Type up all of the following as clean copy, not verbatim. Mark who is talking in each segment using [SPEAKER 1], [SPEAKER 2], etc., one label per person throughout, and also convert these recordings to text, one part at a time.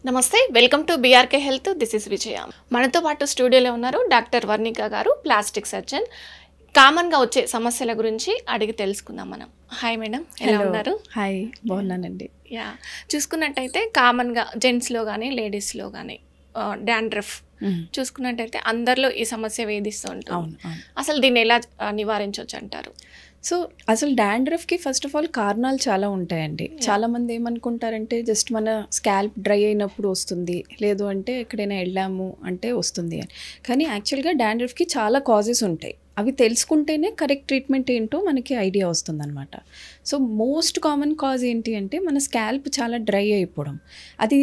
[SPEAKER 1] నమస్తే, welcome to BRK health. This is Vijaya. మనతో పాటు స్టూడియోలో ఉన్నారు డాక్టర్ వర్ణిక గారు, ప్లాస్టిక్ సర్జన్. కామన్గా వచ్చే సమస్యల గురించి అడిగి తెలుసుకుందాం మనం. హాయ్ మేడం, ఎలా ఉన్నారు?
[SPEAKER 2] హాయ్, బాగున్నానండి.
[SPEAKER 1] యా, చూసుకున్నట్టయితే కామన్గా జెంట్స్లో కానీ లేడీస్లో కానీ డాండ్రఫ్ చూసుకున్నట్టయితే అందరిలో ఈ సమస్య వేధిస్తూ ఉంటుంది. అసలు దీన్ని ఎలా నివారించవచ్చు అంటారు?
[SPEAKER 2] సో అసలు డాండ్రఫ్కి ఫస్ట్ ఆఫ్ ఆల్ కారణాలు చాలా ఉంటాయండి. చాలామంది ఏమనుకుంటారంటే జస్ట్ మన స్కాల్ప్ డ్రై అయినప్పుడు వస్తుంది, లేదు అంటే ఎక్కడైనా వెళ్ళాము అంటే వస్తుంది అని. కానీ యాక్చువల్గా డాండ్రఫ్కి చాలా కాజెస్ ఉంటాయి. అవి తెలుసుకుంటేనే కరెక్ట్ ట్రీట్మెంట్ ఏంటో మనకి ఐడియా వస్తుందన్నమాట. సో మోస్ట్ కామన్ కాజ్ ఏంటి అంటే మన స్కాల్ప్ చాలా డ్రై అయిపోవడం. అది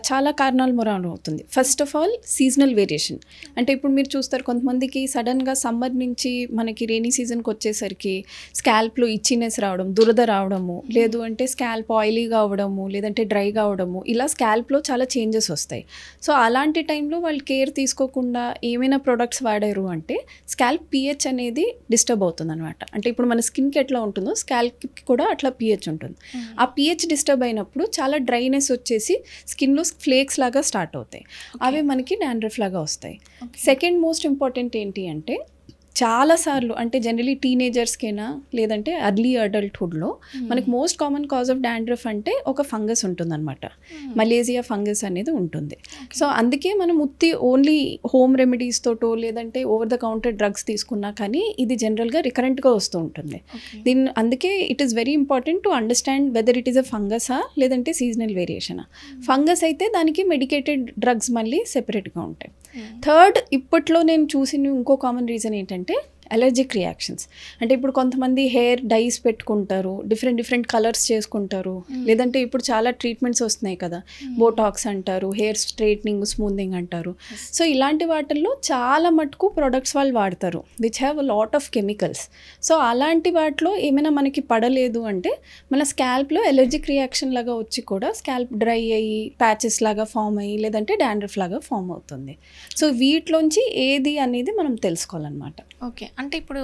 [SPEAKER 2] చాలా కారణాల మూలాన అవుతుంది. First of all seasonal variation. అంటే ఇప్పుడు మీరు చూస్తారు, కొంతమందికి సడన్గా సమ్మర్ నుంచి మనకి రెయినీ సీజన్కి వచ్చేసరికి స్కాల్ప్లో ఇచ్చినెస్ రావడం, దురద రావడము, లేదు అంటే స్కాల్ప్ ఆయిలీగా అవ్వడము, లేదంటే డ్రైగా అవ్వడము, ఇలా స్కాల్ప్లో చాలా చేంజెస్ వస్తాయి. సో అలాంటి టైంలో వాళ్ళు కేర్ తీసుకోకుండా ఏమైనా ప్రొడక్ట్స్ వాడారు అంటే స్కాల్ప్ pH అనేది డిస్టర్బ్ అవుతుంది అనమాట. అంటే ఇప్పుడు మన స్కిన్కి ఎట్లా ఉంటుందో స్కాల్ప్కి కూడా అట్లా pH ఉంటుంది. ఆ pH డిస్టర్బ్ అయినప్పుడు చాలా డ్రైనెస్ వచ్చేసి స్కిన్లో ఫ్లేక్స్ లాగా స్టార్ట్ అవుతాయి. అవి మనకి డాండ్రఫ్ లాగా వస్తాయి. సెకండ్ మోస్ట్ ఇంపార్టెంట్ ఏంటి అంటే చాలాసార్లు అంటే జనరలీ టీనేజర్స్కైనా లేదంటే అర్లీ అడల్ట్హుడ్లో మనకి most common cause of dandruff అంటే ఒక ఫంగస్ ఉంటుందన్నమాట. మలేజియా ఫంగస్ అనేది ఉంటుంది. సో అందుకే మనం ఓన్లీ హోమ్ రెమెడీస్ తోటో లేదంటే ఓవర్ ద కౌంటర్ డ్రగ్స్ తీసుకున్నా కానీ ఇది జనరల్గా రికరెంట్గా వస్తూ ఉంటుంది. అందుకే it is very important to understand whether it is a ఫంగసా లేదంటే సీజనల్ వేరియేషనా. ఫంగస్ అయితే దానికి మెడికేటెడ్ డ్రగ్స్ మళ్ళీ సెపరేట్గా ఉంటాయి. థర్డ్, ఇప్పట్లో నేను చూసిన ఇంకో కామన్ రీజన్ ఏంటంటే అలర్జిక్ రియాక్షన్స్. అంటే ఇప్పుడు కొంతమంది హెయిర్ డైస్ పెట్టుకుంటారు, డిఫరెంట్ కలర్స్ చేసుకుంటారు, లేదంటే ఇప్పుడు చాలా ట్రీట్మెంట్స్ వస్తున్నాయి కదా, బోటాక్స్ అంటారు, హెయిర్ స్ట్రైట్నింగ్, స్మూతింగ్ అంటారు. సో ఇలాంటి వాటిల్లో చాలా మటుకు ప్రొడక్ట్స్ వాళ్ళు వాడతారు which have a lot of chemicals. So అలాంటి వాటిలో ఏమైనా మనకి పడలేదు అంటే మన స్కాల్ప్లో అలర్జిక్ రియాక్షన్ లాగా వచ్చి కూడా స్కాల్ప్ డ్రై అయ్యి ప్యాచెస్ లాగా ఫామ్ అయ్యి లేదంటే డాండ్రఫ్ లాగా ఫామ్ అవుతుంది. సో వీటిలోంచి ఏది అనేది మనం తెలుసుకోవాలన్నమాట.
[SPEAKER 1] ఓకే, అంటే ఇప్పుడు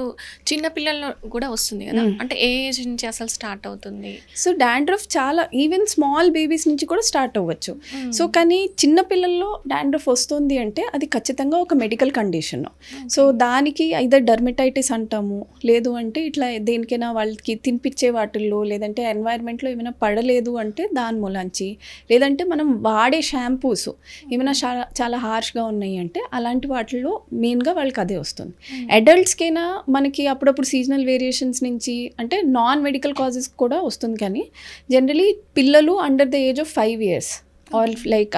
[SPEAKER 1] చిన్నపిల్లల్లో కూడా వస్తుంది కదా, అంటే ఏ ఏజ్ నుంచి అసలు స్టార్ట్ అవుతుంది?
[SPEAKER 2] సో డాండ్రఫ్ చాలా ఈవెన్ స్మాల్ బేబీస్ నుంచి కూడా స్టార్ట్ అవ్వచ్చు. సో కానీ చిన్నపిల్లల్లో డాండ్రఫ్ వస్తుంది అంటే అది ఖచ్చితంగా ఒక మెడికల్ కండిషన్. సో దానికి ఐదర్ డర్మటైటిస్ అంటాము, లేదు అంటే ఇట్లా దేనికైనా వాళ్ళకి తినిపించే వాటిల్లో లేదంటే ఎన్వైర్న్మెంట్లో ఏమైనా పడలేదు అంటే దాని మూలంచి, లేదంటే మనం వాడే షాంపూస్ ఏమైనా చాలా హార్ష్గా ఉన్నాయి అంటే అలాంటి వాటిల్లో మెయిన్గా వాళ్ళకి అదే వస్తుంది. అడల్ట్స్కైనా మనకి అప్పుడప్పుడు సీజనల్ వేరియేషన్స్ నుంచి అంటే నాన్ మెడికల్ కాజెస్ కూడా వస్తుంది. కానీ జనరలీ పిల్లలు under the age of 5 years or like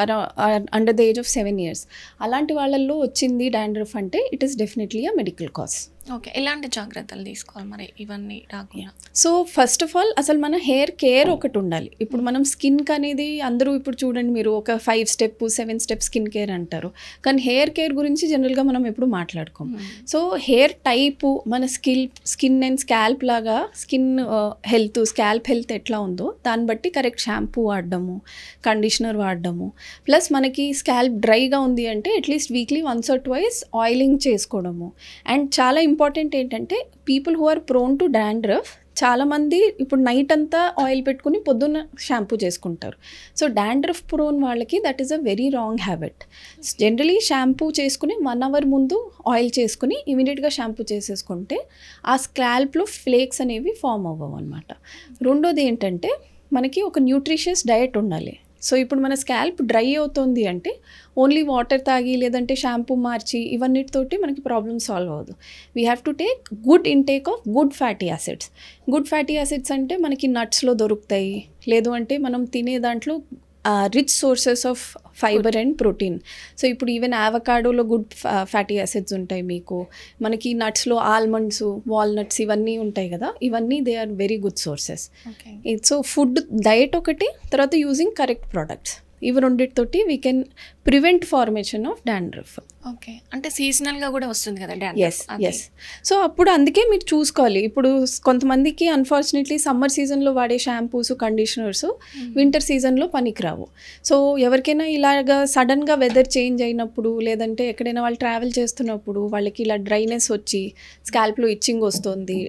[SPEAKER 2] under the age of 7 years అలాంటి వాళ్ళల్లో వచ్చింది డాండ్రఫ్ అంటే it is definitely a medical cause.
[SPEAKER 1] Okay, ఎలాంటి జాగ్రత్తలు తీసుకోవాలి మరి ఇవన్నీ రాకుండా?
[SPEAKER 2] సో ఫస్ట్ ఆఫ్ ఆల్ అసలు మన హెయిర్ కేర్ ఒకటి ఉండాలి. ఇప్పుడు మనం స్కిన్కి అనేది అందరూ ఇప్పుడు చూడండి, మీరు ఒక 5 step 7 step స్కిన్ కేర్ అంటారు, కానీ హెయిర్ కేర్ గురించి జనరల్గా మనం ఎప్పుడు మాట్లాడుకోం. సో హెయిర్ టైపు, మన స్కిన్ అండ్ స్కాల్ప్ లాగా స్కిన్ హెల్త్, స్కాల్ప్ హెల్త్ ఎట్లా ఉందో దాన్ని బట్టి కరెక్ట్ షాంపూ వాడడము, కండిషనర్ వాడడము, ప్లస్ మనకి స్కాల్ప్ డ్రైగా ఉంది అంటే at least weekly once or twice oiling చేసుకోవడము. అండ్ చాలా ఇంపార్టెంట్ ఏంటంటే people who are prone to dandruff చాలామంది ఇప్పుడు నైట్ అంతా ఆయిల్ పెట్టుకుని పొద్దున్న షాంపూ చేసుకుంటారు. సో డాండ్రఫ్ ప్రోన్ వాళ్ళకి that is a very wrong habit. Generally shampoo చేసుకుని 1 hour ముందు ఆయిల్ చేసుకుని ఇమీడియట్గా షాంపూ చేసేసుకుంటే ఆ స్కాల్ప్లో ఫ్లేక్స్ అనేవి ఫామ్ అవ్వవు అనమాట. రెండోది ఏంటంటే మనకి ఒక న్యూట్రిషియస్ డయట్ ఉండాలి. సో ఇప్పుడు మన స్కాల్ప్ డ్రై అవుతుంది అంటే ఓన్లీ వాటర్ తాగి లేదంటే షాంపూ మార్చి ఇవన్నిటితోటి మనకి ప్రాబ్లమ్ సాల్వ్ అవ్వదు. We have to take good intake of good fatty acids. Good fatty acids అంటే మనకి నట్స్లో దొరుకుతాయి, లేదు అంటే మనం తినే దాంట్లో rich sources of fibre and protein. So ఇప్పుడు ఈవెన్ అవకాడోలో గుడ్ ఫ్యాటీ యాసిడ్స్ ఉంటాయి మీకు, మనకి నట్స్లో ఆల్మండ్స్, వాల్నట్స్ ఇవన్నీ ఉంటాయి కదా, ఇవన్నీ they are very good sources. So food diet ఒకటి, తర్వాత యూజింగ్ కరెక్ట్ ప్రోడక్ట్స్, ఇవి రెండింటితోటి we can prevent formation of dandruff.
[SPEAKER 1] Okay, అంటే సీజనల్గా కూడా వస్తుంది కదా
[SPEAKER 2] డాండ్రఫ్? ఎస్. సో అప్పుడు అందుకే మీరు చూసుకోవాలి. ఇప్పుడు కొంతమందికి అన్ఫార్చునేట్లీ సమ్మర్ సీజన్లో వాడే షాంపూస్, కండిషనర్స్ వింటర్ సీజన్లో పనికిరావు. సో ఎవరికైనా ఇలాగా సడన్గా వెదర్ చేంజ్ అయినప్పుడు లేదంటే ఎక్కడైనా వాళ్ళు ట్రావెల్ చేస్తున్నప్పుడు వాళ్ళకి ఇలా డ్రైనెస్ వచ్చి స్కాల్ప్లో ఇచ్చింగ్ వస్తుంది,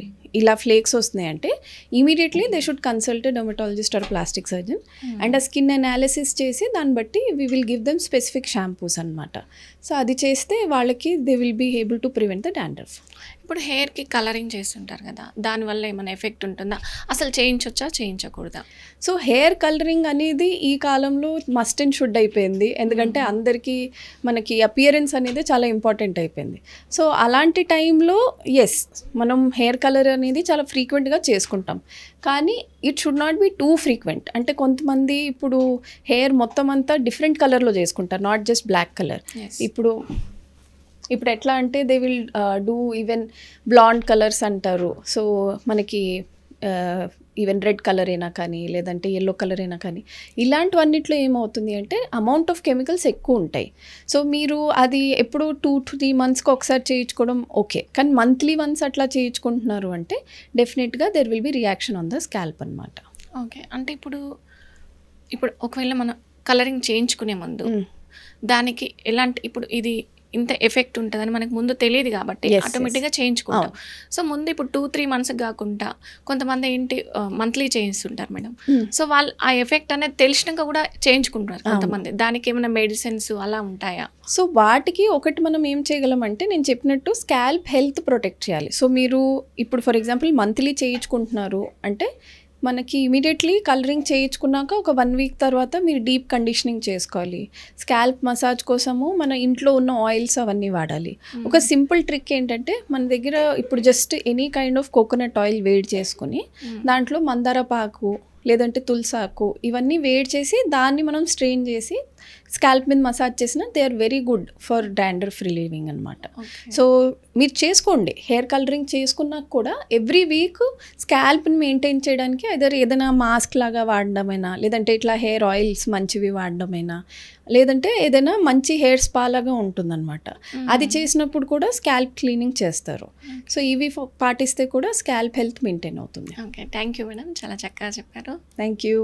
[SPEAKER 2] ఇలా ఫ్లేక్స్ వస్తున్నాయి అంటే immediately they should consult dermatologist or plastic surgeon and ఆ స్కిన్ అనాలిసిస్ చేసి దాన్ని బట్టి we will give them specific shampoos అనమాట. సో అది చేస్తే వాళ్ళకి they will be able to prevent the dandruff.
[SPEAKER 1] ఇప్పుడు హెయిర్కి కలరింగ్ చేస్తుంటారు కదా, దానివల్ల ఏమైనా ఎఫెక్ట్ ఉంటుందా, అసలు చేయించొచ్చా చేయించకూడదా?
[SPEAKER 2] సో హెయిర్ కలరింగ్ అనేది ఈ కాలంలో మస్ట్ అండ్ షుడ్ అయిపోయింది, ఎందుకంటే అందరికీ మనకి అపియరెన్స్ అనేది చాలా ఇంపార్టెంట్ అయిపోయింది. సో అలాంటి టైంలో ఎస్, మనం హెయిర్ కలర్ అనేది చాలా ఫ్రీక్వెంట్గా చేసుకుంటాం, కానీ it should not be two frequent. అంటే కొంతమంది ఇప్పుడు హెయిర్ మొత్తం అంతా డిఫరెంట్ కలర్లో చేసుకుంటారు, నాట్ జస్ట్ బ్లాక్ కలర్. ఇప్పుడు ఎట్లా అంటే they will do even blonde colours అంటారు. సో మనకి ఈవెన్ రెడ్ కలర్ అయినా కానీ లేదంటే ఎల్లో కలర్ అయినా కానీ ఇలాంటివన్నిట్లో ఏమవుతుంది అంటే అమౌంట్ ఆఫ్ కెమికల్స్ ఎక్కువ ఉంటాయి. సో మీరు అది ఎప్పుడు 2-3 monthsకి ఒకసారి చేయించుకోవడం ఓకే, కానీ మంత్లీ వన్స్ అట్లా చేయించుకుంటున్నారు అంటే డెఫినెట్గా there will be reaction on the scalp అనమాట.
[SPEAKER 1] ఓకే, అంటే ఇప్పుడు ఒకవేళ మనం కలరింగ్ చేయించుకునే ముందు దానికి ఎలాంటి, ఇప్పుడు ఇది ఇంత ఎఫెక్ట్ ఉంటుందని మనకు ముందు తెలియదు కాబట్టి ఆటోమేటిక్గా చేయించుకుంటాం. సో ముందు ఇప్పుడు 2-3 months కాకుండా కొంతమంది ఏంటి మంత్లీ చేయిస్తుంటారు మేడం. సో వాళ్ళు ఆ ఎఫెక్ట్ అనేది తెలిసినాక కూడా చేయించుకుంటారు కొంతమంది. దానికి ఏమైనా మెడిసిన్స్ అలా ఉంటాయా?
[SPEAKER 2] సో వాటికి ఒకటి మనం ఏం చేయగలం అంటే నేను చెప్పినట్టు స్కాల్ప్ హెల్త్ ప్రొటెక్ట్ చేయాలి. సో మీరు ఇప్పుడు ఫర్ ఎగ్జాంపుల్ మంత్లీ చేయించుకుంటున్నారు అంటే మనకి ఇమీడియట్లీ కలరింగ్ చేయించుకున్నాక ఒక 1 week తర్వాత మీరు డీప్ కండిషనింగ్ చేసుకోవాలి. స్కాల్ప్ మసాజ్ కోసము మన ఇంట్లో ఉన్న ఆయిల్స్ అవన్నీ వాడాలి. ఒక సింపుల్ ట్రిక్ ఏంటంటే మన దగ్గర ఇప్పుడు just any kind of coconut oil వేడి చేసుకుని దాంట్లో మందార పాకు లేదంటే తులసాకు ఇవన్నీ వేడి చేసి దాన్ని మనం స్ట్రెయిన్ చేసి స్కాల్ప్ మీద మసాజ్ చేసిన they are very good for dandruff relieving అనమాట. సో మీరు చేసుకోండి, హెయిర్ కలరింగ్ చేసుకున్నాక కూడా ఎవ్రీ వీక్ స్కాల్ప్ని మెయింటైన్ చేయడానికి ఏదైనా మాస్క్ లాగా వాడడమైనా లేదంటే ఇట్లా హెయిర్ ఆయిల్స్ మంచివి వాడడమైనా లేదంటే ఏదైనా మంచి హెయిర్ స్పా లాగా ఉంటుందన్నమాట. అది చేసినప్పుడు కూడా స్కాల్ప్ క్లీనింగ్ చేస్తారు. సో ఇవి పాటిస్తే కూడా స్కాల్ప్ హెల్త్ మెయింటైన్ అవుతుంది.
[SPEAKER 1] ఓకే, థ్యాంక్ యూ మేడం, చాలా చక్కగా చెప్పారు.
[SPEAKER 2] Thank you.